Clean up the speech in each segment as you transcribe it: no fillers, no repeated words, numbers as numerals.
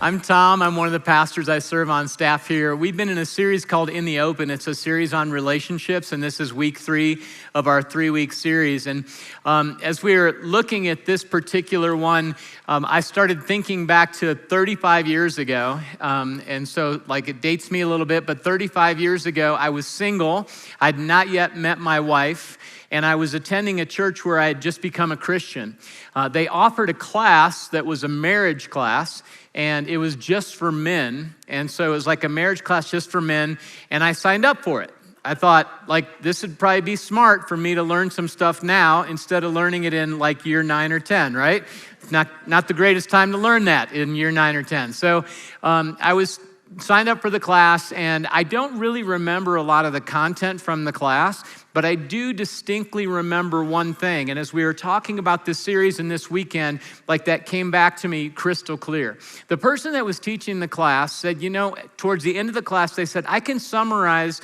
I'm Tom. I'm one of the pastors. I serve on staff here. We've been in a series called In the Open. It's a series on relationships, and this is week 3 of our 3-week series. And as we were looking at this particular one, I started thinking back to 35 years ago. And so, it dates me a little bit, but 35 years ago, I was single. I'd not yet met my wife, and I was attending a church where I had just become a Christian. They offered a class that was a marriage class, and it was just for men. And so it was like a marriage class just for men, and I signed up for it. I thought, this would probably be smart for me to learn some stuff now instead of learning it in year 9 or 10, right? It's not the greatest time to learn that in year 9 or 10. So I was signed up for the class, and I don't really remember a lot of the content from the class, but I do distinctly remember one thing. And as we were talking about this series and this weekend, that came back to me crystal clear. The person that was teaching the class said, towards the end of the class, they said, I can summarize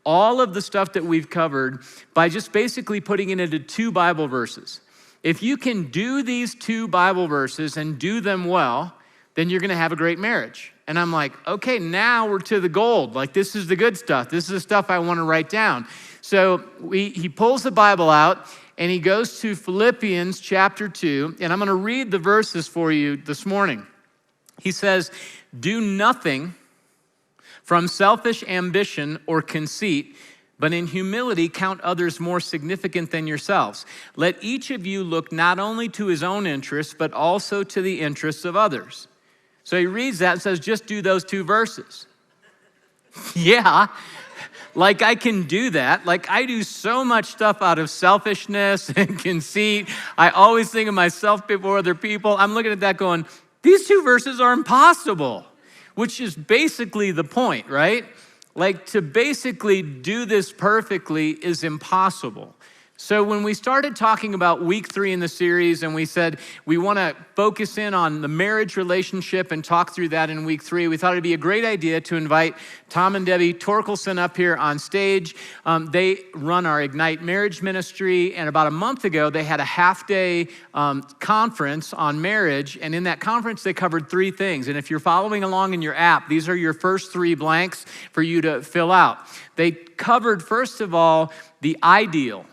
all of the stuff that we've covered by just basically putting it into 2 Bible verses. If you can do these 2 Bible verses and do them well, then you're gonna have a great marriage. And I'm like, okay, now we're to the gold. This is the good stuff. This is the stuff I wanna write down. So he pulls the Bible out and he goes to Philippians chapter 2, and I'm gonna read the verses for you this morning. He says, do nothing from selfish ambition or conceit, but in humility count others more significant than yourselves. Let each of you look not only to his own interests, but also to the interests of others. So he reads that and says, just do those 2 verses. Yeah, I can do that. I do so much stuff out of selfishness and conceit. I always think of myself before other people. I'm looking at that going, these 2 verses are impossible, which is basically the point, right? To basically do this perfectly is impossible. So when we started talking about week 3 in the series, and we said we want to focus in on the marriage relationship and talk through that in week 3, we thought it'd be a great idea to invite Tom and Debbie Torkelson up here on stage. They run our Ignite Marriage Ministry, and about a month ago, they had a half-day conference on marriage, and in that conference, they covered 3 things. And if you're following along in your app, these are your first 3 blanks for you to fill out. They covered, first of all, the ideal.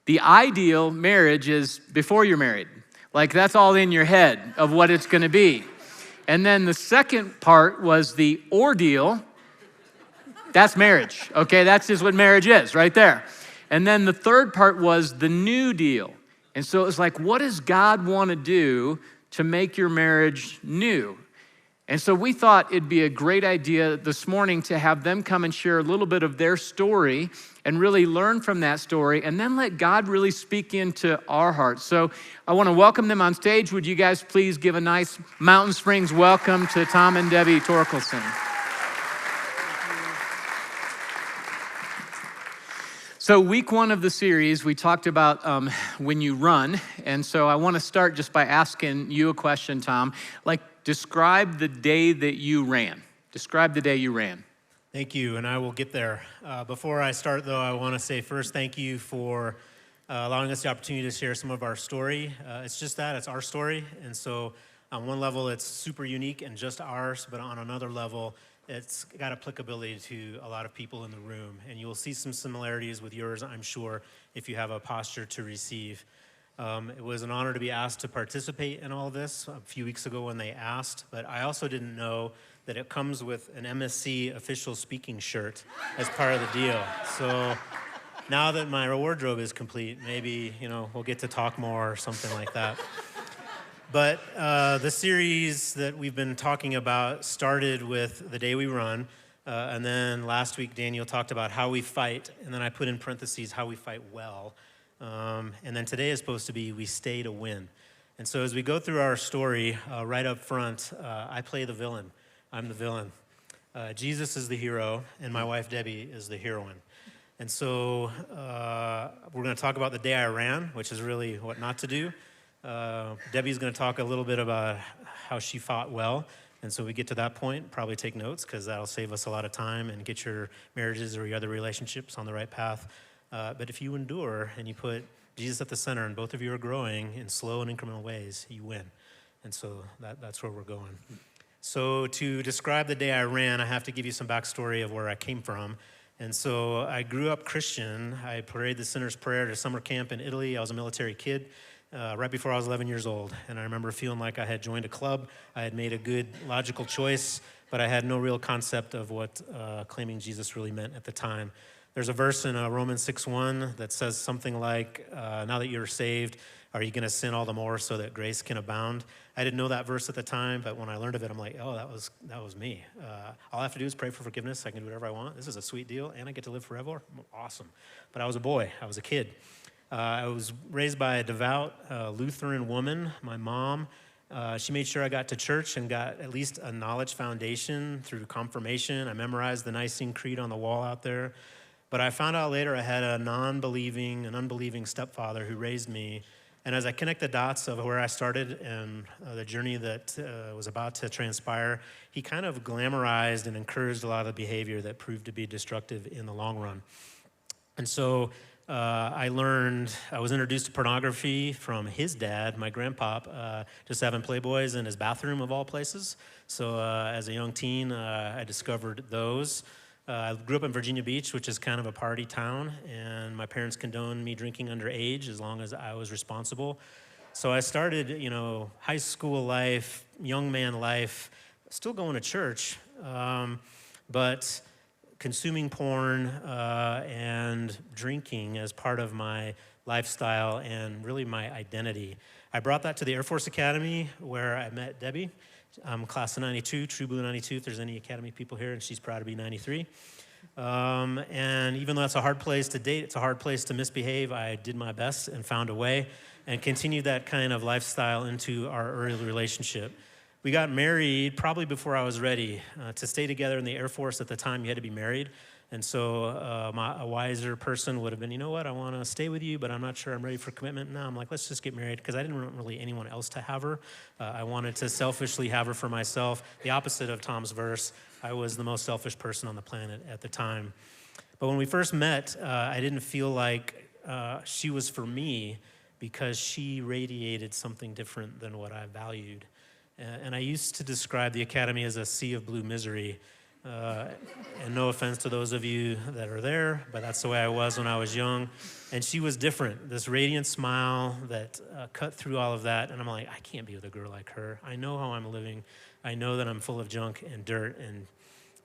The ideal marriage is before you're married. That's all in your head of what it's gonna be. And then the second part was the ordeal. That's marriage, okay? That's just what marriage is right there. And then the third part was the new deal. And so it was what does God wanna do to make your marriage new? And so we thought it'd be a great idea this morning to have them come and share a little bit of their story and really learn from that story, and then let God really speak into our hearts. So I want to welcome them on stage. Would you guys please give a nice Mountain Springs welcome to Tom and Debbie Torkelson. So week 1 of the series, we talked about when you run. And so I want to start just by asking you a question, Tom. Describe the day that you ran. Describe the day you ran. Thank you, and I will get there. Before I start, though, I want to say first thank you for allowing us the opportunity to share some of our story. It's just that, it's our story. And so on one level, it's super unique and just ours, but on another level, it's got applicability to a lot of people in the room. And you'll see some similarities with yours, I'm sure, if you have a posture to receive. It was an honor to be asked to participate in all this a few weeks ago when they asked, but I also didn't know that it comes with an MSC official speaking shirt as part of the deal. So now that my wardrobe is complete, maybe, we'll get to talk more or something like that. But the series that we've been talking about started with the day we run, and then last week Daniel talked about how we fight, and then I put in parentheses how we fight well. And then today is supposed to be we stay to win. And so as we go through our story, right up front, I play the villain. I'm the villain. Jesus is the hero, and my wife Debbie is the heroine. And so we're going to talk about the day I ran, which is really what not to do. Debbie's going to talk a little bit about how she fought well. And so we get to that point, probably take notes, because that'll save us a lot of time and get your marriages or your other relationships on the right path. But if you endure and you put Jesus at the center and both of you are growing in slow and incremental ways, you win. And so that's where we're going. So to describe the day I ran, I have to give you some backstory of where I came from. And so I grew up Christian. I prayed the sinner's prayer at a summer camp in Italy. I was a military kid right before I was 11 years old. And I remember feeling like I had joined a club. I had made a good, logical choice, but I had no real concept of what claiming Jesus really meant at the time. There's a verse in Romans 6:1 that says something like, now that you're saved, are you going to sin all the more so that grace can abound? I didn't know that verse at the time, but when I learned of it, I'm like, oh, that was me. All I have to do is pray for forgiveness. I can do whatever I want. This is a sweet deal, and I get to live forever. Awesome. But I was a boy. I was a kid. I was raised by a devout Lutheran woman. My mom, she made sure I got to church and got at least a knowledge foundation through confirmation. I memorized the Nicene Creed on the wall out there. But I found out later I had an unbelieving stepfather who raised me. And as I connect the dots of where I started and the journey that was about to transpire, he kind of glamorized and encouraged a lot of the behavior that proved to be destructive in the long run. And so I was introduced to pornography from his dad, my grandpop, just having Playboys in his bathroom of all places. So as a young teen, I discovered those. I grew up in Virginia Beach, which is kind of a party town, and my parents condoned me drinking underage as long as I was responsible. So I started, high school life, young man life, still going to church, but consuming porn and drinking as part of my lifestyle and really my identity. I brought that to the Air Force Academy where I met Debbie. I'm class of 92, True Blue 92, if there's any Academy people here, and she's proud to be 93. And even though it's a hard place to date, it's a hard place to misbehave, I did my best and found a way and continued that kind of lifestyle into our early relationship. We got married probably before I was ready. To stay together in the Air Force at the time, you had to be married. And so a wiser person would have been, you know what, I want to stay with you, but I'm not sure I'm ready for commitment. Now I'm like, let's just get married, because I didn't want really anyone else to have her. I wanted to selfishly have her for myself. The opposite of Tom's verse, I was the most selfish person on the planet at the time. But when we first met, I didn't feel like she was for me because she radiated something different than what I valued. And I used to describe the Academy as a sea of blue misery. And no offense to those of you that are there, but that's the way I was when I was young. And she was different, this radiant smile that cut through all of that. And I'm like, I can't be with a girl like her. I know how I'm living. I know that I'm full of junk and dirt and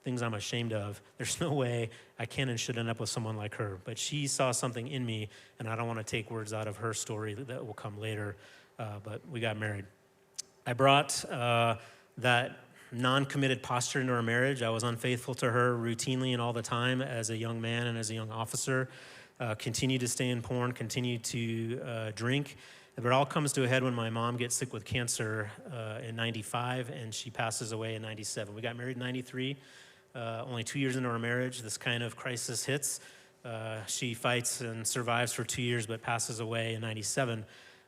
things I'm ashamed of. There's no way I can and should end up with someone like her. But she saw something in me, and I don't want to take words out of her story that will come later. But we got married. I brought that non-committed posture into our marriage. I was unfaithful to her routinely and all the time as a young man and as a young officer. Continued to stay in porn, continued to drink. But it all comes to a head when my mom gets sick with cancer in 95, and she passes away in 97. We got married in 93. Only 2 years into our marriage, this kind of crisis hits. She fights and survives for 2 years, but passes away in 97.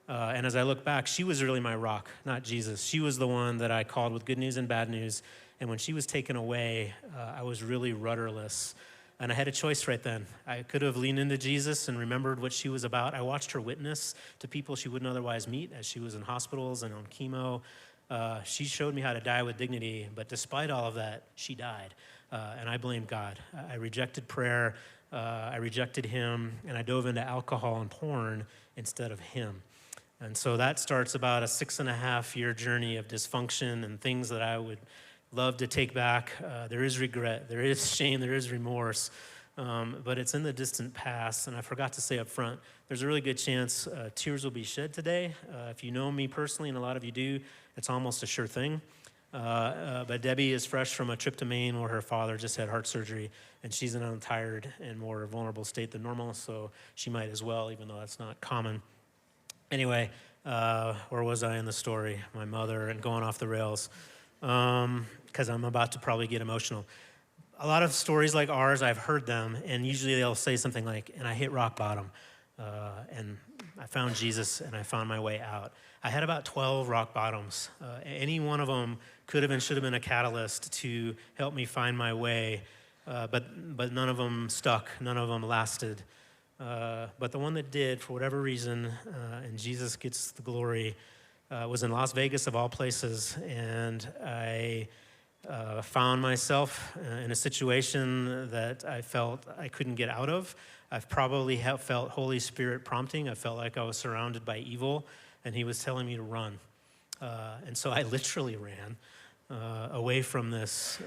And as I look back, she was really my rock, not Jesus. She was the one that I called with good news and bad news. And when she was taken away, I was really rudderless. And I had a choice right then. I could have leaned into Jesus and remembered what she was about. I watched her witness to people she wouldn't otherwise meet as she was in hospitals and on chemo. She showed me how to die with dignity, but despite all of that, she died. And I blamed God. I rejected prayer, I rejected him, and I dove into alcohol and porn instead of him. And so that starts about a 6.5-year journey of dysfunction and things that I would love to take back. There is regret, there is shame, there is remorse, but it's in the distant past. And I forgot to say up front, there's a really good chance tears will be shed today. If you know me personally, and a lot of you do, it's almost a sure thing. But Debbie is fresh from a trip to Maine where her father just had heart surgery, and she's in a tired and more vulnerable state than normal, so she might as well, even though that's not common. Anyway, where was I in the story? My mother and going off the rails, because I'm about to probably get emotional. A lot of stories like ours, I've heard them, and usually they'll say something like, and I hit rock bottom, and I found Jesus, and I found my way out. I had about 12 rock bottoms. Any one of them could have and should have been a catalyst to help me find my way, but none of them stuck, none of them lasted. But the one that did, for whatever reason, and Jesus gets the glory, was in Las Vegas of all places, and I found myself in a situation that I felt I couldn't get out of. I've probably felt Holy Spirit prompting. I felt like I was surrounded by evil, and he was telling me to run. And so I literally ran away from this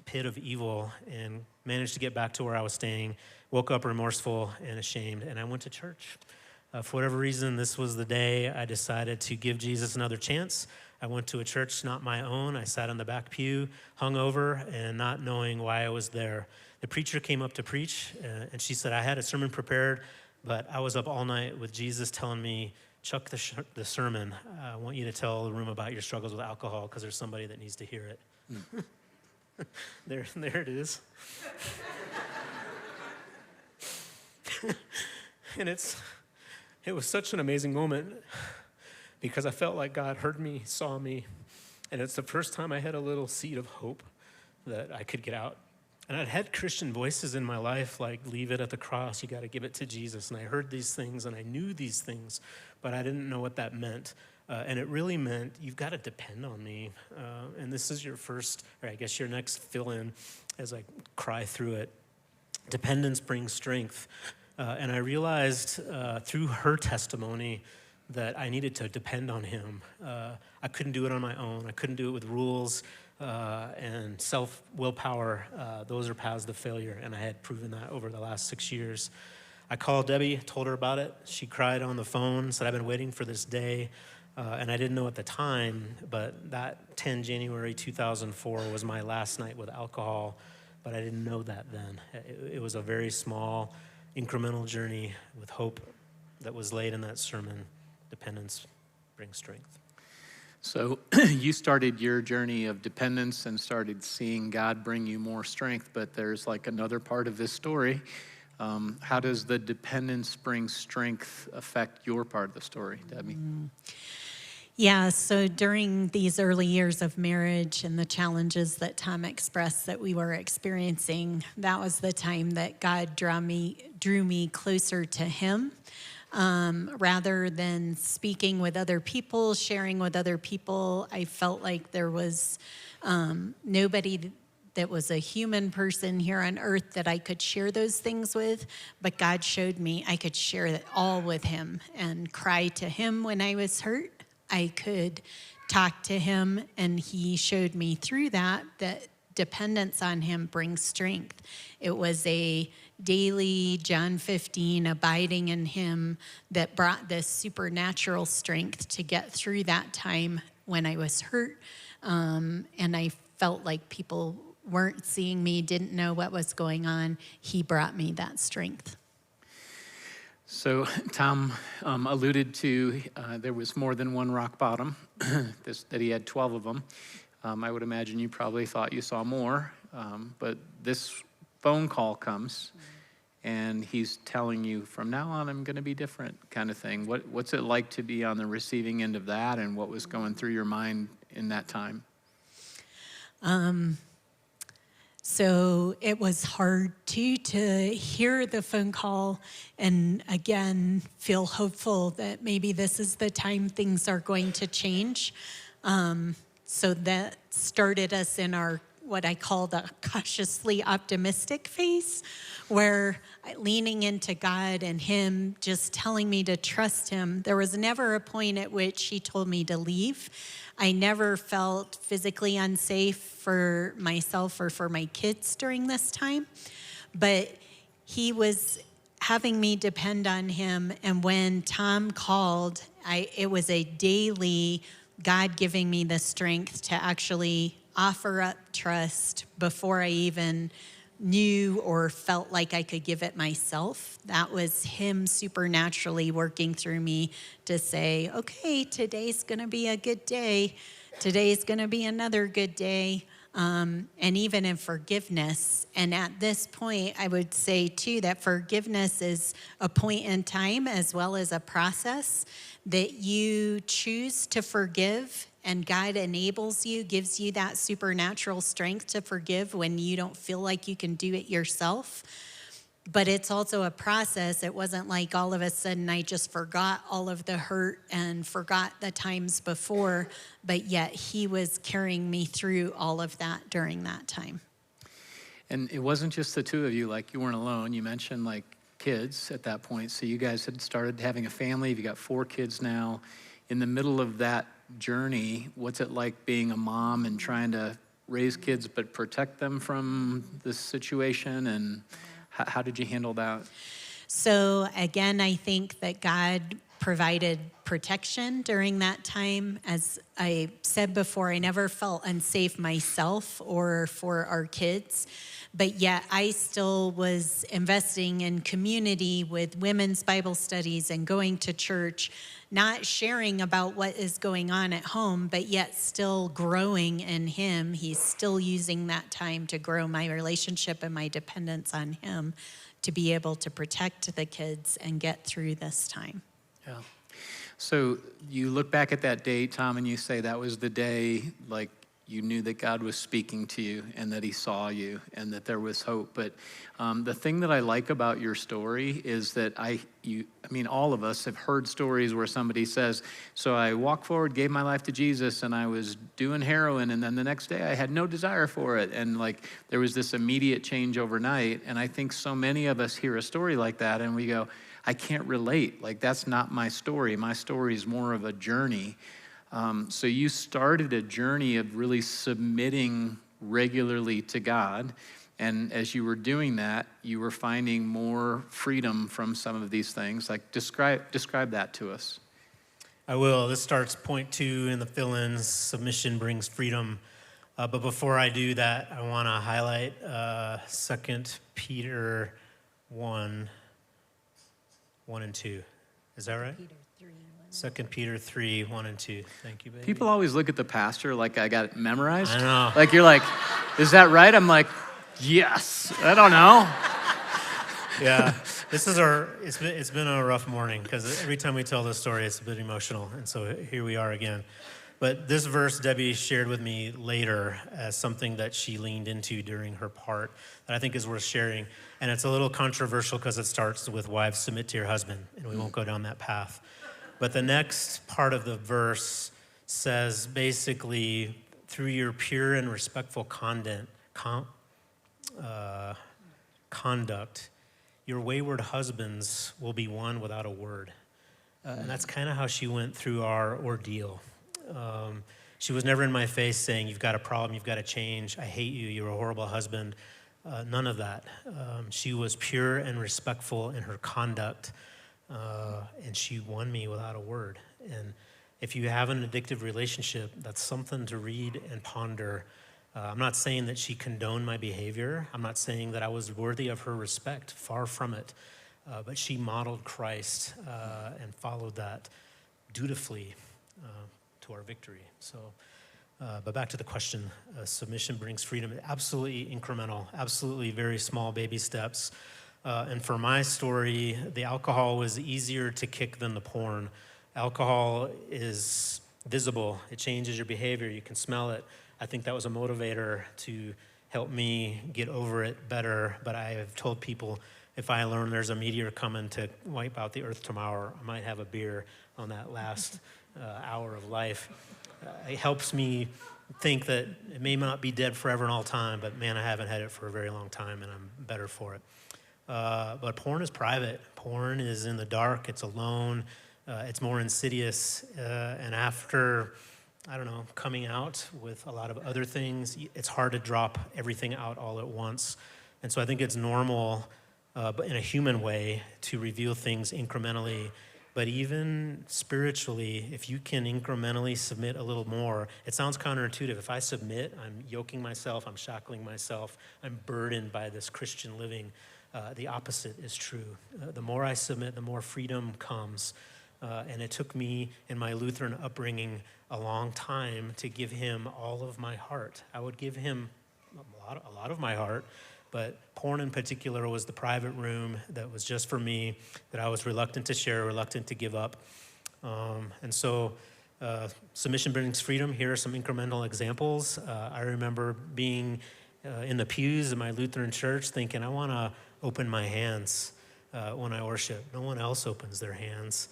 pit of evil and managed to get back to where I was staying, woke up remorseful and ashamed, and I went to church. For whatever reason, this was the day I decided to give Jesus another chance. I went to a church not my own. I sat on the back pew, hungover, and not knowing why I was there. The preacher came up to preach, and she said, I had a sermon prepared, but I was up all night with Jesus telling me, Chuck the sermon. I want you to tell the room about your struggles with alcohol because there's somebody that needs to hear it. There it is. And it was such an amazing moment because I felt like God heard me, saw me, and it's the first time I had a little seed of hope that I could get out. And I'd had Christian voices in my life like, leave it at the cross, you got to give it to Jesus. And I heard these things and I knew these things, but I didn't know what that meant. And it really meant you've got to depend on me. And this is your first, or I guess your next fill-in as I cry through it. Dependence brings strength. And I realized through her testimony that I needed to depend on him. I couldn't do it on my own. I couldn't do it with rules and willpower. Those are paths to failure, and I had proven that over the last 6 years. I called Debbie, told her about it. She cried on the phone, said, I've been waiting for this day. And I didn't know at the time, but that 10 January 2004 was my last night with alcohol, but I didn't know that then. It was a very small, incremental journey with hope that was laid in that sermon. Dependence brings strength. So you started your journey of dependence and started seeing God bring you more strength, but there's like another part of this story. How does the dependence bring strength affect your part of the story, Debbie? Yeah, so during these early years of marriage and the challenges that Tom expressed that we were experiencing, that was the time that God drew me closer to him. Rather than speaking with other people, sharing with other people, I felt like there was nobody that was a human person here on earth that I could share those things with, but God showed me I could share it all with him and cry to him when I was hurt. I could talk to him, and he showed me through that dependence on him brings strength. It was a daily John 15 abiding in him that brought this supernatural strength to get through that time when I was hurt, and I felt like people weren't seeing me, didn't know what was going on. He brought me that strength. So Tom alluded to there was more than one rock bottom, that he had 12 of them. I would imagine you probably thought you saw more, but this phone call comes, and he's telling you, from now on, I'm going to be different, kind of thing. What's it like to be on the receiving end of that, and what was going through your mind in that time? So it was hard to hear the phone call and again feel hopeful that maybe this is the time things are going to change. So that started us in our what I call the cautiously optimistic phase, where leaning into God and him just telling me to trust him. There was never a point at which he told me to leave. I never felt physically unsafe for myself or for my kids during this time, but he was having me depend on him. And when Tom called, it was a daily God giving me the strength to actually offer up trust before I even knew or felt like I could give it myself. That was him supernaturally working through me to say, okay, today's gonna be a good day. Today's gonna be another good day. And even in forgiveness. And at this point, I would say too, that forgiveness is a point in time as well as a process that you choose to forgive, and God enables you, gives you that supernatural strength to forgive when you don't feel like you can do it yourself. But it's also a process. It wasn't like all of a sudden I just forgot all of the hurt and forgot the times before, but yet he was carrying me through all of that during that time. And it wasn't just the two of you, like you weren't alone. You mentioned like kids at that point. So you guys had started having a family. You got 4 kids now. In the middle of that journey, what's it like being a mom and trying to raise kids but protect them from this situation? And how did you handle that? So again, I think that God provided protection during that time. As I said before, I never felt unsafe myself or for our kids, but yet I still was investing in community with women's Bible studies and going to church, not sharing about what is going on at home, but yet still growing in him. He's still using that time to grow my relationship and my dependence on him to be able to protect the kids and get through this time. Yeah. So you look back at that day, Tom, and you say that was the day, like, you knew that God was speaking to you and that he saw you and that there was hope. But the thing that I like about your story is that all of us have heard stories where somebody says, so I walked forward, gave my life to Jesus, and I was doing heroin, and then the next day I had no desire for it. And like, there was this immediate change overnight. And I think so many of us hear a story like that and we go, I can't relate. Like, that's not my story. My story is more of a journey. So you started a journey of really submitting regularly to God. And as you were doing that, you were finding more freedom from some of these things. Like, describe that to us. I will. This starts point 2 in the fill-ins. Submission brings freedom. But before I do that, I want to highlight 2 Peter 1, 1 and 2. Is that right? 2 Peter 3, 1 and 2. Thank you, baby. People always look at the pastor like I got it memorized. I know. Like, you're like, is that right? I'm like, yes. I don't know. Yeah, it's been a rough morning because every time we tell this story, it's a bit emotional. And so here we are again. But this verse Debbie shared with me later as something that she leaned into during her part that I think is worth sharing. And it's a little controversial because it starts with wives, submit to your husband, and we won't go down that path. But the next part of the verse says basically, through your pure and respectful conduct, your wayward husbands will be won without a word. And that's kind of how she went through our ordeal. She was never in my face saying, you've got a problem, you've got to change, I hate you, you're a horrible husband. None of that. She was pure and respectful in her conduct. And she won me without a word. And if you have an addictive relationship, that's something to read and ponder. I'm not saying that she condoned my behavior. I'm not saying that I was worthy of her respect. Far from it. But she modeled Christ and followed that dutifully to our victory. So, but back to the question, submission brings freedom. Absolutely incremental, absolutely very small baby steps. And for my story, the alcohol was easier to kick than the porn. Alcohol is visible. It changes your behavior. You can smell it. I think that was a motivator to help me get over it better. But I have told people, if I learn there's a meteor coming to wipe out the earth tomorrow, I might have a beer on that last hour of life. It helps me think that it may not be dead forever and all time, but man, I haven't had it for a very long time, and I'm better for it. But porn is private. Porn is in the dark. It's alone. It's more insidious. And after, coming out with a lot of other things, it's hard to drop everything out all at once. And so I think it's normal, but in a human way, to reveal things incrementally. But even spiritually, if you can incrementally submit a little more, it sounds counterintuitive. If I submit, I'm yoking myself, I'm shackling myself, I'm burdened by this Christian living. The opposite is true. The more I submit, the more freedom comes. And it took me in my Lutheran upbringing a long time to give him all of my heart. I would give him a lot of my heart, but porn in particular was the private room that was just for me, that I was reluctant to share, reluctant to give up. And so submission brings freedom. Here are some incremental examples. I remember being in the pews in my Lutheran church thinking, I want open my hands when I worship. No one else opens their hands.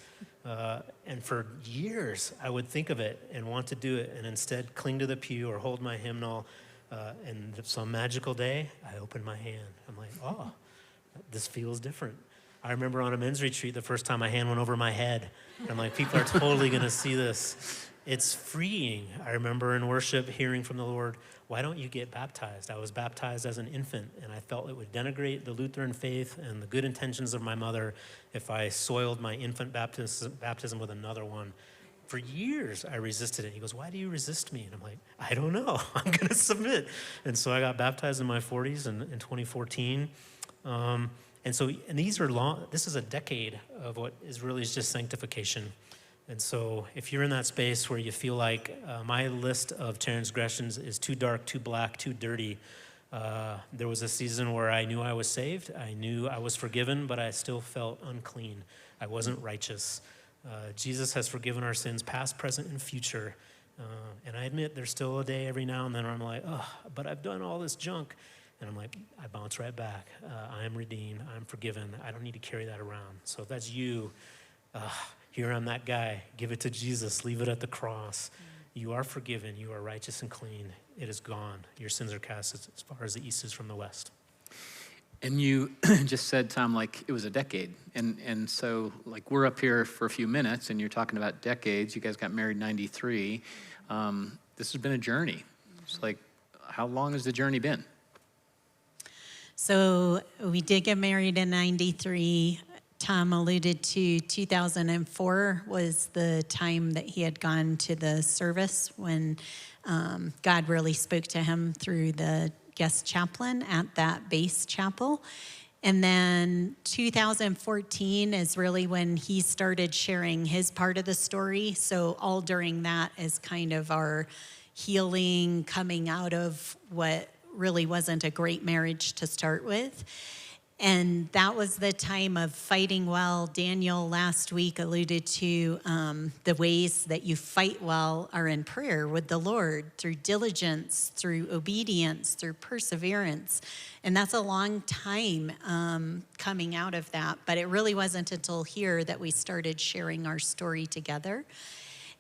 And for years, I would think of it and want to do it, and instead cling to the pew or hold my hymnal. And some magical day, I open my hand. I'm like, oh, this feels different. I remember on a men's retreat, the first time my hand went over my head. I'm like, people are totally going to see this. It's freeing. I remember in worship hearing from the Lord, why don't you get baptized? I was baptized as an infant, and I felt it would denigrate the Lutheran faith and the good intentions of my mother if I soiled my infant baptism with another one. For years, I resisted it. He goes, why do you resist me? And I'm like, I don't know. I'm going to submit. And so I got baptized in my 40s in 2014. And these are long, this is a decade of what is really just sanctification. And so if you're in that space where you feel like my list of transgressions is too dark, too black, too dirty, there was a season where I knew I was saved. I knew I was forgiven, but I still felt unclean. I wasn't righteous. Jesus has forgiven our sins, past, present, and future. And I admit there's still a day every now and then where I'm like, oh, but I've done all this junk. And I'm like, I bounce right back. I am redeemed. I'm forgiven. I don't need to carry that around. So if that's you, here I'm that guy. Give it to Jesus. Leave it at the cross. You are forgiven. You are righteous and clean. It is gone. Your sins are cast as far as the east is from the west. And you just said, Tom, like it was a decade. And so like we're up here for a few minutes and you're talking about decades. You guys got married in 93. This has been a journey. It's like, how long has the journey been? So we did get married in 93. Tom alluded to 2004 was the time that he had gone to the service when God really spoke to him through the guest chaplain at that base chapel. And then 2014 is really when he started sharing his part of the story. So all during that is kind of our healing, coming out of what really wasn't a great marriage to start with. And that was the time of fighting well. Daniel last week alluded to the ways that you fight well are in prayer with the Lord, through diligence, through obedience, through perseverance. And that's a long time coming out of that. But it really wasn't until here that we started sharing our story together.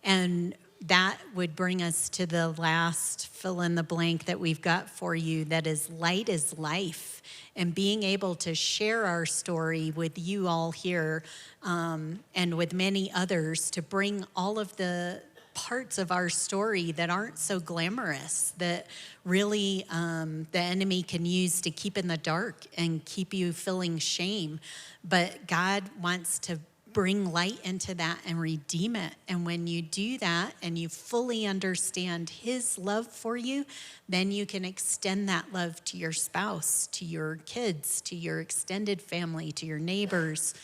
And that would bring us to the last fill in the blank that we've got for you, that is light is life. And being able to share our story with you all here and with many others to bring all of the parts of our story that aren't so glamorous, that really the enemy can use to keep in the dark and keep you feeling shame. But God wants to bring light into that and redeem it. And when you do that and you fully understand his love for you, then you can extend that love to your spouse, to your kids, to your extended family, to your neighbors,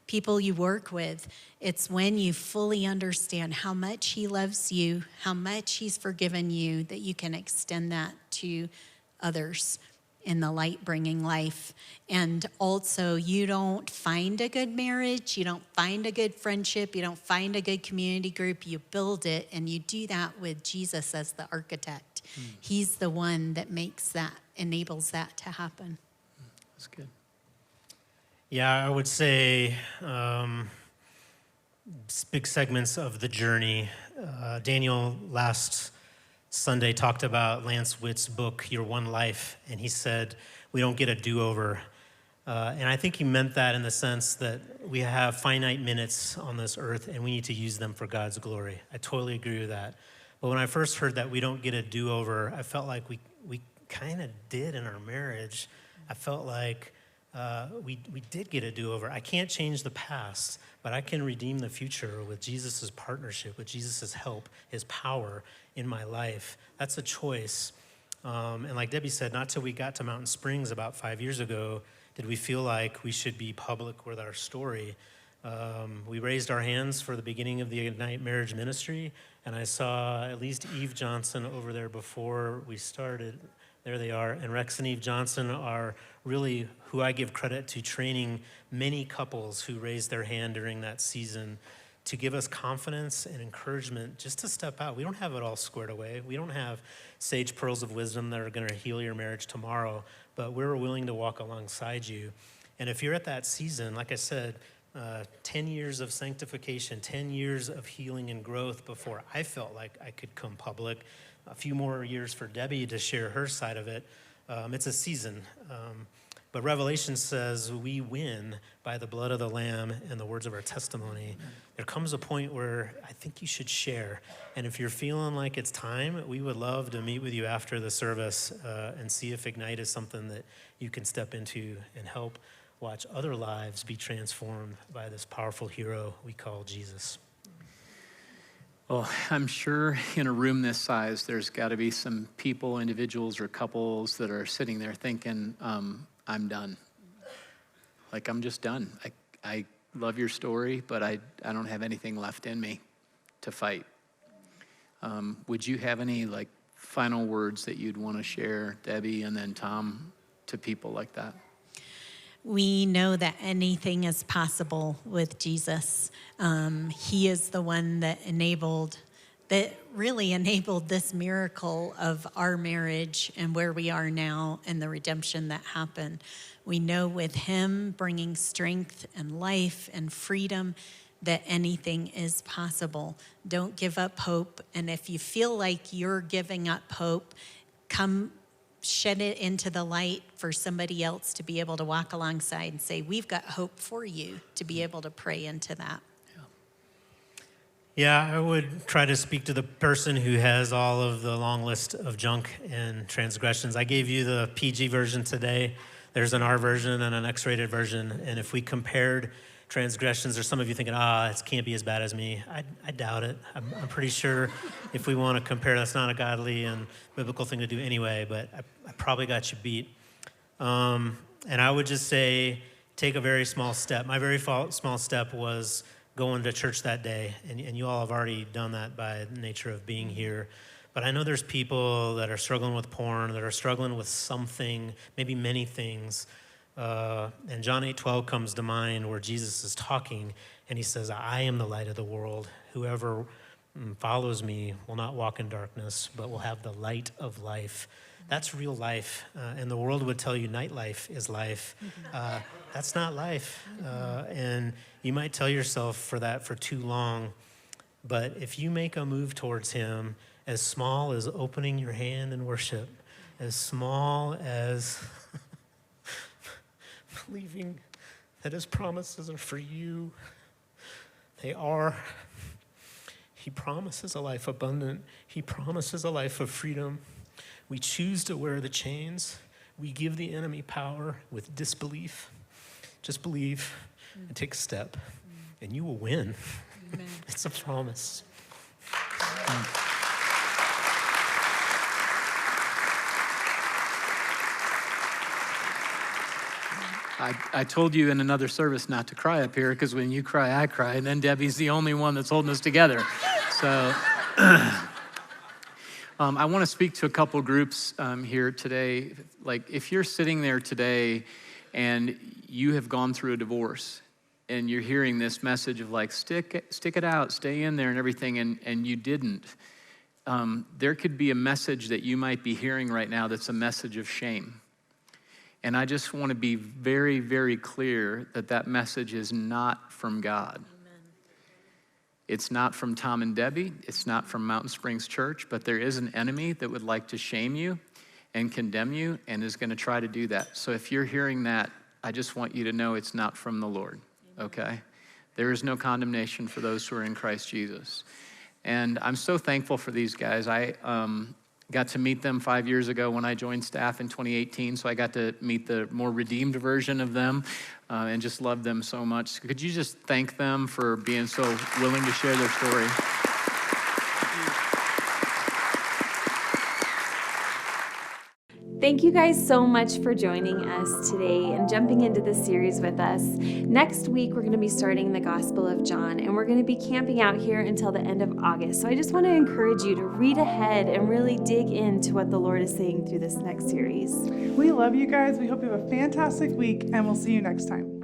people you work with. It's when you fully understand how much he loves you, how much he's forgiven you, that you can extend that to others in the light-bringing life. And also, you don't find a good marriage, you don't find a good friendship, you don't find a good community group, you build it, and you do that with Jesus as the architect. He's the one that makes that, enables that to happen. That's good. Yeah, I would say big segments of the journey. Daniel last Sunday talked about Lance Witt's book, Your One Life, and he said, we don't get a do-over. And I think he meant that in the sense that we have finite minutes on this earth and we need to use them for God's glory. I totally agree with that. But when I first heard that we don't get a do-over, I felt like we kind of did in our marriage. I felt like we did get a do-over. I can't change the past, but I can redeem the future with Jesus' partnership, with Jesus' help, his power in my life. That's a choice. And like Debbie said, not till we got to Mountain Springs about 5 years ago did we feel like we should be public with our story. We raised our hands for the beginning of the Ignite Marriage Ministry, and I saw at least Eve Johnson over there before we started. There they are. And Rex and Eve Johnson are really who I give credit to training many couples who raised their hand during that season to give us confidence and encouragement just to step out. We don't have it all squared away. We don't have sage pearls of wisdom that are going to heal your marriage tomorrow, but we're willing to walk alongside you. And if you're at that season, like I said, 10 years of sanctification, 10 years of healing and growth before I felt like I could come public, a few more years for Debbie to share her side of it. It's a season. But Revelation says we win by the blood of the Lamb and the words of our testimony. There comes a point where I think you should share. And if you're feeling like it's time, we would love to meet with you after the service and see if Ignite is something that you can step into and help watch other lives be transformed by this powerful hero we call Jesus. Well, I'm sure in a room this size, there's got to be some people, individuals, or couples that are sitting there thinking, I'm done. Like, I'm just done. I love your story, but I don't have anything left in me to fight. Would you have any, like, final words that you'd want to share, Debbie, and then Tom, to people like that? We know that anything is possible with Jesus. He is the one that really enabled this miracle of our marriage and where we are now and the redemption that happened. We know with him bringing strength and life and freedom that anything is possible. Don't give up hope. And if you feel like you're giving up hope, come shed it into the light for somebody else to be able to walk alongside and say, we've got hope for you, to be able to pray into that. Yeah, I would try to speak to the person who has all of the long list of junk and transgressions. I gave you the PG version today. There's an R version and an X-rated version. And if we compared transgressions, there's some of you thinking, it can't be as bad as me. I doubt it. I'm pretty sure if we want to compare, that's not a godly and biblical thing to do anyway, but I probably got you beat. And I would just say, take a very small step. My very small step was going to church that day, and you all have already done that by the nature of being here. But I know there's people that are struggling with porn, that are struggling with something, maybe many things. And John 8:12 comes to mind where Jesus is talking, and he says, I am the light of the world. Whoever follows me will not walk in darkness, but will have the light of life. That's real life. And the world would tell you nightlife is life. That's not life. And you might tell yourself for too long. But if you make a move towards him, as small as opening your hand in worship, as small as believing that his promises are for you, they are. He promises a life abundant. He promises a life of freedom. We choose to wear the chains. We give the enemy power with disbelief. Just believe and take a step, and you will win. Amen. It's a promise. I told you in another service not to cry up here, because when you cry, I cry, and then Debbie's the only one that's holding us together. So I want to speak to a couple groups here today. Like, if you're sitting there today and you have gone through a divorce and you're hearing this message of like, stick it out, stay in there and everything, and you didn't, there could be a message that you might be hearing right now that's a message of shame. And I just want to be very, very clear that message is not from God. Amen. It's not from Tom and Debbie. It's not from Mountain Springs Church, but there is an enemy that would like to shame you and condemn you and is going to try to do that. So if you're hearing that, I just want you to know it's not from the Lord, okay? There is no condemnation for those who are in Christ Jesus. And I'm so thankful for these guys. I got to meet them 5 years ago when I joined staff in 2018, so I got to meet the more redeemed version of them and just love them so much. Could you just thank them for being so willing to share their story? Thank you guys so much for joining us today and jumping into this series with us. Next week, we're going to be starting the Gospel of John, and we're going to be camping out here until the end of August. So I just want to encourage you to read ahead and really dig into what the Lord is saying through this next series. We love you guys. We hope you have a fantastic week, and we'll see you next time.